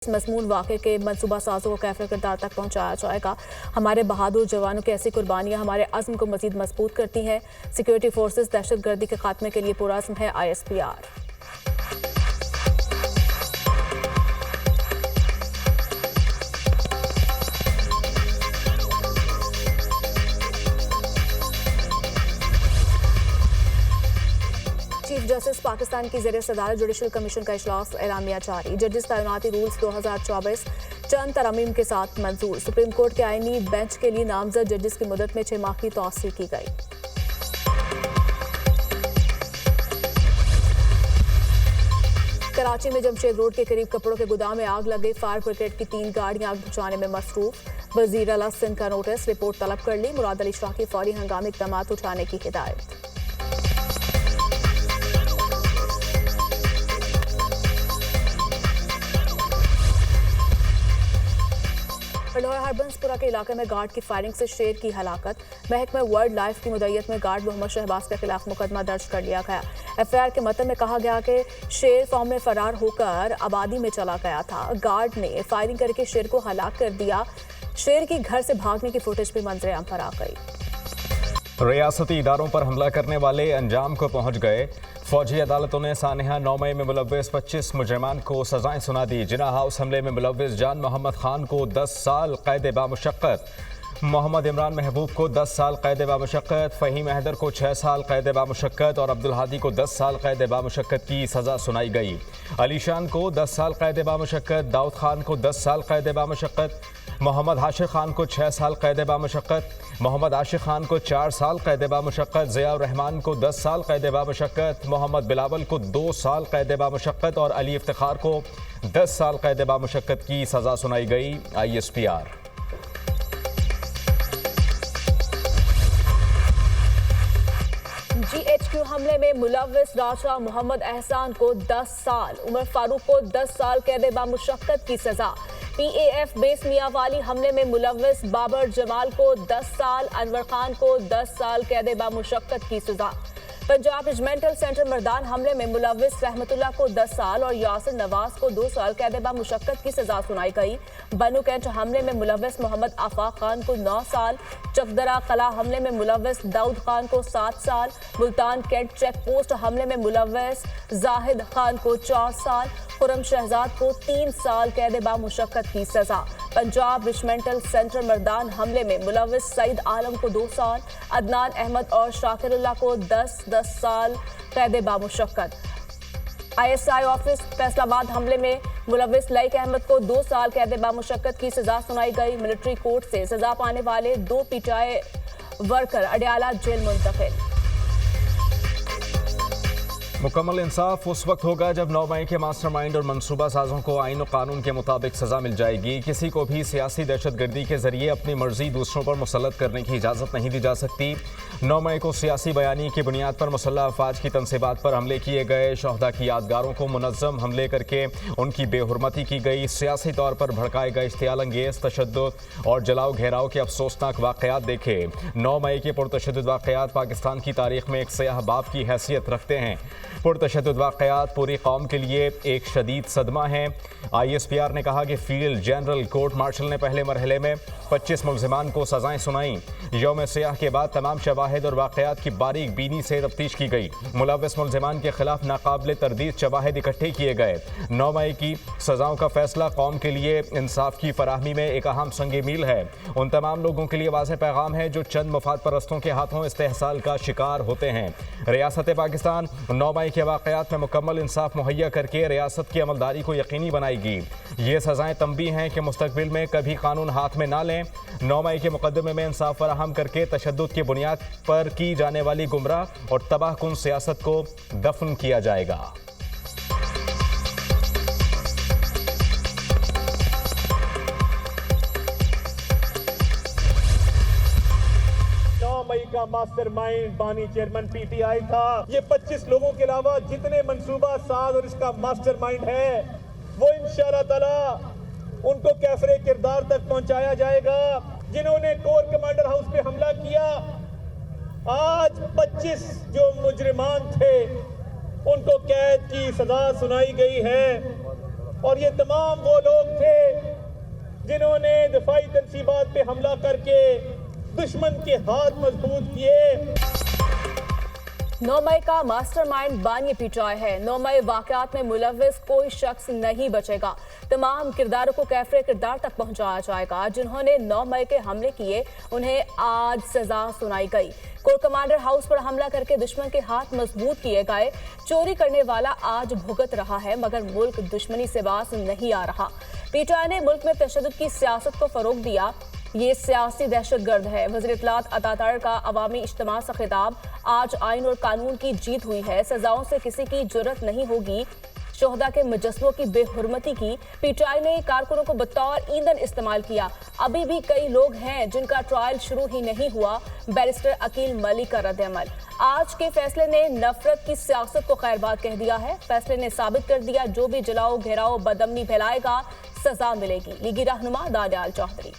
इस मज़मून वाक़े के मनसूबा साज़ों को कैफ़े किरदार तक पहुँचाया जाएगा। हमारे बहादुर जवानों की ऐसी कुर्बानियाँ हमारे अज़्म को मज़ीद मजबूत करती हैं। सिक्योरिटी फोर्सेस दहशतगर्दी के खात्मे के लिए पुरअज़्म है ISPR। चीफ जस्टिस पाकिस्तान की ज़ेर सदारत जुडिशल कमीशन का इजलास एलामिया जारी। जजेस तैनाती रूल्स 2024 चंद तरमीम के साथ मंजूर। सुप्रीम कोर्ट के आईनी बेंच के लिए नामजद जजेस की मुद्दत में 6 माह की तौसीह की गई। कराची में जमशेद रोड के करीब कपड़ों के गोदाम में आग लग गई। फायर ब्रिगेड की 3 गाड़ियां आग बुझाने में मसरूफ। वजीर आला सिंध का नोटिस, रिपोर्ट तलब कर ली। मुराद अली शाह की फौरी हंगामी इक़दाम उठाने की हिदायत। लाहौर हरबंसपुरा के इलाके में गार्ड की फायरिंग से शेर की हलाकत। महकमा वाइल्ड लाइफ की मुद्दत में गार्ड मोहम्मद शहबाज के खिलाफ मुकदमा दर्ज कर लिया गया। FIR के मतन में कहा गया कि शेर फॉर्म में फरार होकर आबादी में चला गया था। गार्ड ने फायरिंग करके शेर को हलाक कर दिया। शेर की घर से भागने की फुटेज भी मंजर आम पर आ गई। रियासती इदारों पर हमला करने वाले अंजाम को पहुंच गए। फौजी अदालतों ने सानिहा 9 मई में मुलव्विस 25 मुजरिमान को सजाएं सुना दी। जिना हाउस हमले में मुलव्विस जान मोहम्मद खान को 10 साल कैद बामुशक्कत, मोहम्मद इमरान महबूब को 10 साल कैद बामुशक्कत, फ़हीम हैदर को 6 साल कैद बामुशक्कत और अब्दुल हादी को 10 साल कैद बामुशक्कत की सज़ा सुनाई गई। अलीशान को 10 साल कैद बामुशक्कत, दाऊद खान को 10 साल कैद बामुशक्कत, मोहम्मद हाशिर खान को 6 साल कैद बामुशक्कत, मोहम्मद आशिक खान को 4 साल कैद बामुशक्कत, ज़ियाउर रहमान को 10 साल कैद बामुशक्कत, मोहम्मद बिलावल को 2 साल कैद बामुशक्कत और अली इफ्तिखार को 10 साल कैद बामुशक्कत की सज़ा सुनाई गई। ISPR। GHQ हमले में मुलव्विस राजा मोहम्मद एहसान को 10 साल, उमर फारूक को 10 साल कैद बामुशक्कत की सजा। PAF बेस मियांवाली हमले में मुलव्विस बाबर जमाल को 10 साल, अनवर खान को 10 साल कैद बामुशक्कत की सजा। पंजाब रेजिमेंटल सेंटर मर्दान हमले में मुलव्विस रहमतुल्लाह को 10 साल और यासिर नवाज को 2 साल कैद बामुशक्कत की सजा सुनाई गई। बनू कैंट हमले में मुलव्विस मोहम्मद आफाक खान को 9 साल, चकदरा कला हमले में मुलव्विस दाऊद खान को 7 साल, मुल्तान कैंट चेक पोस्ट हमले में मुलव्विस जाहिद खान को 4 साल, खुरम शहजाद को 3 साल कैद बामुशक्कत की सजा। पंजाब रेजिमेंटल सेंटर मर्दान हमले में मुलव्विस सईद आलम को 2 साल, अदनान अहमद और शाकिरुल्लाह को 10 साल कैद बामुशक्कत। ISI ऑफिस फैसलाबाद हमले में मुलव्विस लईक अहमद को 2 साल कैद बामुशक्कत की सजा सुनाई गई। मिलिट्री कोर्ट से सजा पाने वाले 2 PTI वर्कर अडयाला जेल मुंतकिल। मुकम्मल इंसाफ उस वक्त होगा जब 9 मई के मास्टरमाइंड और मनसूबा साजों को आईन और कानून के मुताबिक सजा मिल जाएगी। किसी को भी सियासी दहशतगर्दी के जरिए अपनी मर्जी दूसरों पर मुसल्लत करने की इजाज़त नहीं दी जा सकती। 9 मई को सियासी बयानी की बुनियाद पर मुसल्लह अफवाज की तनसीबात पर हमले किए गए। शहदा की यादगारों को मुनज़्ज़म हमले करके उनकी बेहुरमती की गई। सियासी तौर पर भड़काए गए इश्तियाल अंगेज़ तशद्दुद और जलाओ घेराव के अफसोसनाक वाक़यात देखे। 9 मई के पुरतशद्दुद वाक़यात पाकिस्तान की तारीख में एक सयाह बाब की हैसियत रखते हैं। पुरतशद्दुद वाक़यात पूरी कौम के लिए एक शदीद सदमा है। ISPR ने कहा कि फील्ड जनरल कोर्ट मार्शल ने पहले मरहले में 25 मुल्ज़िमान को सज़ाएं सुनाई। यौम सियाह के बाद तमाम शवाहिद और वाक़यात की बारीक बीनी से तफ्तीश की गई। मुलव्विस मुल्ज़िमान के खिलाफ नाकाबिल तरदीद शवाहिद इकट्ठे किए गए। 9 मई की सज़ाओं का फैसला कौम के लिए इंसाफ की फराहमी में एक अहम संग मील है। उन तमाम लोगों के लिए वाज़ेह पैगाम है जो चंद मफाद परस्तों के हाथों इस्तेहसाल का शिकार होते हैं। रियासत पाकिस्तान 9 मई के वाक़यात में मुकम्मल इंसाफ मुहैया करके रियासत की अमलदारी को यकीनी बनाएगी। ये सज़ाएं तंबीह हैं कि मुस्तक़बिल में कभी कानून हाथ में ना लें। 9 मई के मुकदमे में इंसाफ फराहम करके तशद्दुद की बुनियाद पर की जाने वाली गुमराह और तबाहकुन सियासत को दफन किया जाएगा। 9 मई का मास्टरमाइंड बानी चेयरमैन PTI था। ये 25 लोगों के अलावा जितने मंसूबा साज और इसका मास्टरमाइंड है वो इंशाअल्लाह ताला उनको कैफरे किरदार तक पहुंचाया जाएगा। जिन्होंने कोर कमांडर हाउस पे हमला किया, आज 25 जो मुजरिमान थे उनको कैद की सजा सुनाई गई है। और ये तमाम वो लोग थे जिन्होंने दिफाई तनसीबात पे हमला करके दुश्मन के हाथ मजबूत किए। 9 मई का मास्टरमाइंड बानी पीटीआई है। 9 मई वाकयात में मुलव्विस कोई शख्स नहीं बचेगा। तमाम किरदारों को कैफरे किरदार तक पहुंचाया जाएगा। जिन्होंने 9 मई के हमले किए उन्हें आज सजा सुनाई गई। कोर कमांडर हाउस पर हमला करके दुश्मन के हाथ मजबूत किए गए। चोरी करने वाला आज भुगत रहा है मगर मुल्क दुश्मनी से बाज नहीं आ रहा। पीटीआई ने मुल्क में तशद्दुद की सियासत को फरोग दिया। ये सियासी दहशतगर्द है। वज़ीर इत्तलात अतातार का अवामी इज्तिमा से खिताब। आज आइन और कानून की जीत हुई है। सजाओं से किसी की जुर्रत नहीं होगी। शोहदा के मुजस्समों की बेहुरमती की। पीटीआई ने कारकुनों को बतौर ईंधन इस्तेमाल किया। अभी भी कई लोग हैं जिनका ट्रायल शुरू ही नहीं हुआ। बैरिस्टर अकील मलिक का रद्द-ए-अमल। आज के फैसले ने नफरत की सियासत को खैरबाद कह दिया है। फैसले ने साबित कर दिया जो भी जलाओ घेराओ बदअमनी फैलाएगा सजा मिलेगी। लीगी रहनुमा दानियाल चौधरी।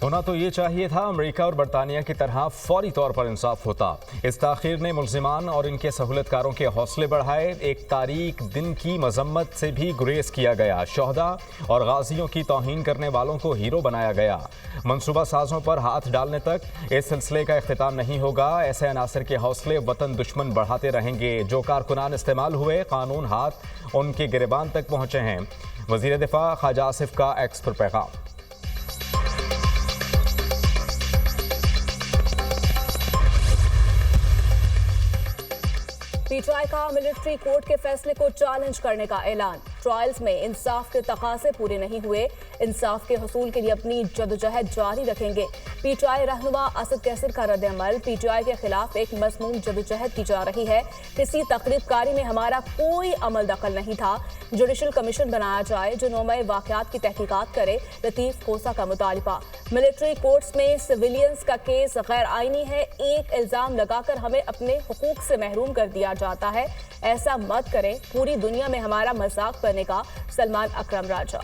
होना तो ये चाहिए था अमेरिका और बरतानिया की तरह फौरी तौर पर इंसाफ होता। इस ताखीर ने मुल्जिमान और इनके सहूलतकारों के हौसले बढ़ाए। एक तारीख दिन की मजम्मत से भी गुरेज किया गया। शोहदा और गाजियों की तौहीन करने वालों को हीरो बनाया गया। मनसूबा साजों पर हाथ डालने तक इस सिलसिले का इख्तिताम नहीं होगा। ऐसे अनासर के हौसले वतन दुश्मन बढ़ाते रहेंगे। जो कारकुनान इस्तेमाल हुए कानून हाथ उनके गिरबान तक पहुंचे हैं। वजीर दिफा ख्वाजा आसिफ का एक्स पर पैगाम। पीटीआई का मिलिट्री कोर्ट के फैसले को चैलेंज करने का ऐलान। ट्रायल्स में इंसाफ के तकाज़े पूरे नहीं हुए। इंसाफ के हसूल के लिए अपनी जदोजहद जारी रखेंगे। पीटीआई रहनुमा असद कैसर का रद्द-ए-अमल। पीटीआई के खिलाफ एक मज़मूम जदोजहद की जा रही है। किसी तकरीबकारी में हमारा कोई अमल दखल नहीं था। जुडिशल कमीशन बनाया जाए जो 9 मई वाकयात की तहकीकात करे। लतीफ खोसा का मुतालिबा। मिलिट्री कोर्ट्स में सिविलियंस का केस गैर आईनी है। एक इल्जाम लगाकर हमें अपने हुकूक से महरूम कर दिया जाता है। ऐसा मत करें। पूरी दुनिया में हमारा मजाक करने का। सलमान अकरम राजा।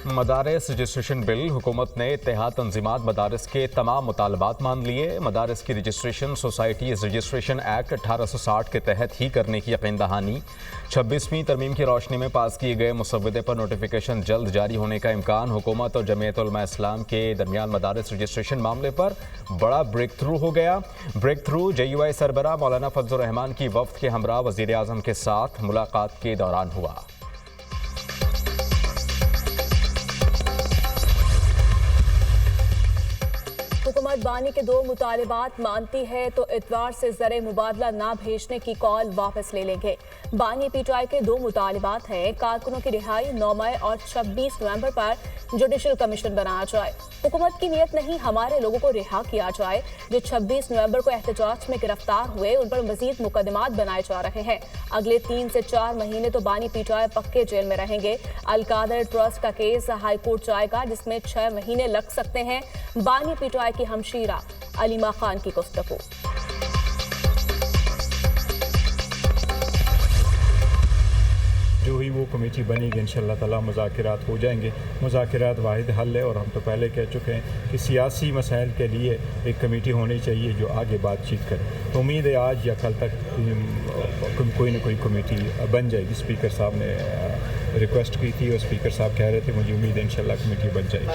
मदारिस रजिस्ट्रेशन बिल। हुकूमत ने इत्तेहाद तंजीमात मदारिस के तमाम मुतालबात मान लिए। मदारिस की रजिस्ट्रेशन सोसाइटीज़ रजिस्ट्रेशन एक्ट 1860 के तहत ही करने की यकीन दहानी। 26वीं तरमीम की रोशनी में पास किए गए मुसव्वदे पर नोटिफिकेशन जल्द जारी होने का इम्कान। हुकूमत और जमीयत उलमा इस्लाम के दरमियान मदारिस रजिस्ट्रेशन मामले पर बड़ा ब्रेक थ्रू हो गया। ब्रेक थ्रू JUI सरबराह मौलाना फजलुर रहमान की वफ्द के हमरा वज़ीर आज़म के साथ मुलाकात के दौरान हुआ। हुकूमत बानी के 2 मुतालिबात मानती है तो इतवार से ज़रे मुबादला ना भेजने की कॉल वापस ले लेंगे। बानी पीटीआई के 2 मुतालिबात हैं। कारकुनों की रिहाई 9 मई और 26 नवंबर पर जुडिशल कमीशन बनाया जाए। हुकूमत की नीयत नहीं हमारे लोगों को रिहा किया जाए। जो 26 नवंबर को एहतजाज में गिरफ्तार हुए उन पर मजीद मुकदमात बनाए जा रहे हैं। अगले 3 से 4 महीने तो बानी पीटीआई पक्के जेल में रहेंगे। अलकादर ट्रस्ट का केस हाई कोर्ट जाएगा जिसमें 6 महीने लग सकते हैं। बानी पीटीआई की हमशीरा अलीमा खान की गुफ्तगू। जो ही वो कमेटी बनेगी इंशाअल्लाह ताला मुज़ाकिरात हो जाएंगे। मुज़ाकिरात वाहिद हल है और हम तो पहले कह चुके हैं कि सियासी मसाइल के लिए एक कमेटी होनी चाहिए जो आगे बातचीत करे। तो उम्मीद है आज या कल तक कोई ना कोई कमेटी बन जाएगी। स्पीकर साहब ने रिक्वेस्ट की थी और स्पीकर साहब कह रहे थे मुझे उम्मीद है इंशाअल्लाह कमेटी बन जाएगी।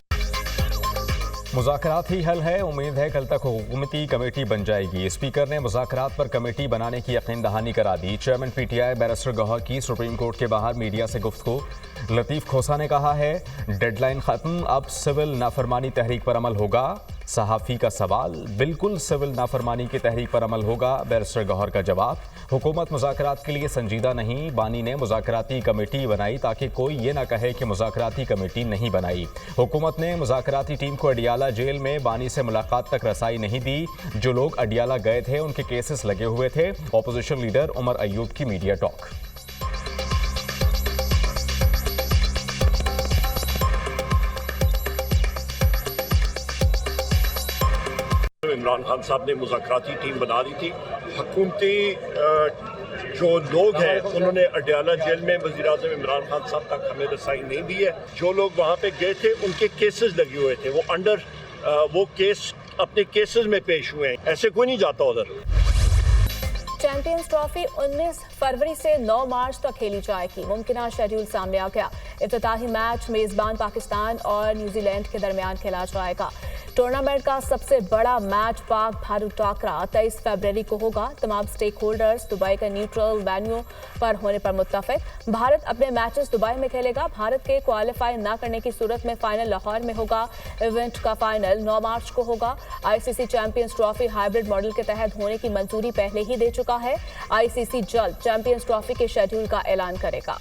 मुज़ाकरात ही हल है। उम्मीद है कल तक हुकूमती कमेटी बन जाएगी। स्पीकर ने मुज़ाकरात पर कमेटी बनाने की यकीन दहानी करा दी। चेयरमैन पीटीआई बैरिस्टर गौहर की सुप्रीम कोर्ट के बाहर मीडिया से गुफ्तगू। लतीफ खोसा ने कहा है डेडलाइन ख़त्म, अब सिविल नाफरमानी तहरीक पर अमल होगा। सहाफ़ी का सवाल, बिल्कुल सिविल नाफरमानी की तहरीक पर अमल होगा। बैरिस्टर गौहर का जवाब, हुकूमत मुज़ाकरात के लिए संजीदा नहीं। बानी ने मुज़ाकराती कमेटी बनाई ताकि कोई ये ना कहे कि मुज़ाकराती कमेटी नहीं बनाई। हुकूमत ने मुज़ाकराती टीम को अडियाला जेल में बानी से मुलाकात तक रसाई नहीं दी। जो लोग अडियाला गए थे उनके केसेस लगे हुए थे। अपोजिशन लीडर उमर अयूब की मीडिया टॉक। इमरान खान साहब ने मुज़ाकराती टीम बना दी थी। हुकूमती जो लोग हैं उन्होंने अडियाला जेल में वज़ीर आज़म इमरान खान साहब तक हमें रसाई नहीं दी है। जो लोग वहाँ पे गए थे उनके केसेस लगे हुए थे। वो अंडर वो केस अपने केसेस में पेश हुए हैं, ऐसे कोई नहीं जाता उधर। चैंपियंस ट्रॉफी 19 फरवरी से 9 मार्च तक खेली जाएगी। मुमकिन शेड्यूल सामने आ गया। इफ्तिताही मैच मेजबान पाकिस्तान और न्यूजीलैंड के दरमियान खेला जाएगा। टूर्नामेंट का सबसे बड़ा मैच पाक भारत टाकरा 23 फरवरी को होगा। तमाम स्टेक होल्डर्स दुबई के न्यूट्रल वेन्यू पर होने पर मुत्तफिक। भारत अपने मैचेस दुबई में खेलेगा। भारत के क्वालिफाई न करने की सूरत में फाइनल लाहौर में होगा। इवेंट का फाइनल 9 मार्च को होगा। ICC champions trophy hybrid model के तहत होने की मंजूरी पहले ही दे चुका है। आईसीसी जल्द चैंपियंस ट्रॉफी के शेड्यूल का ऐलान करेगा।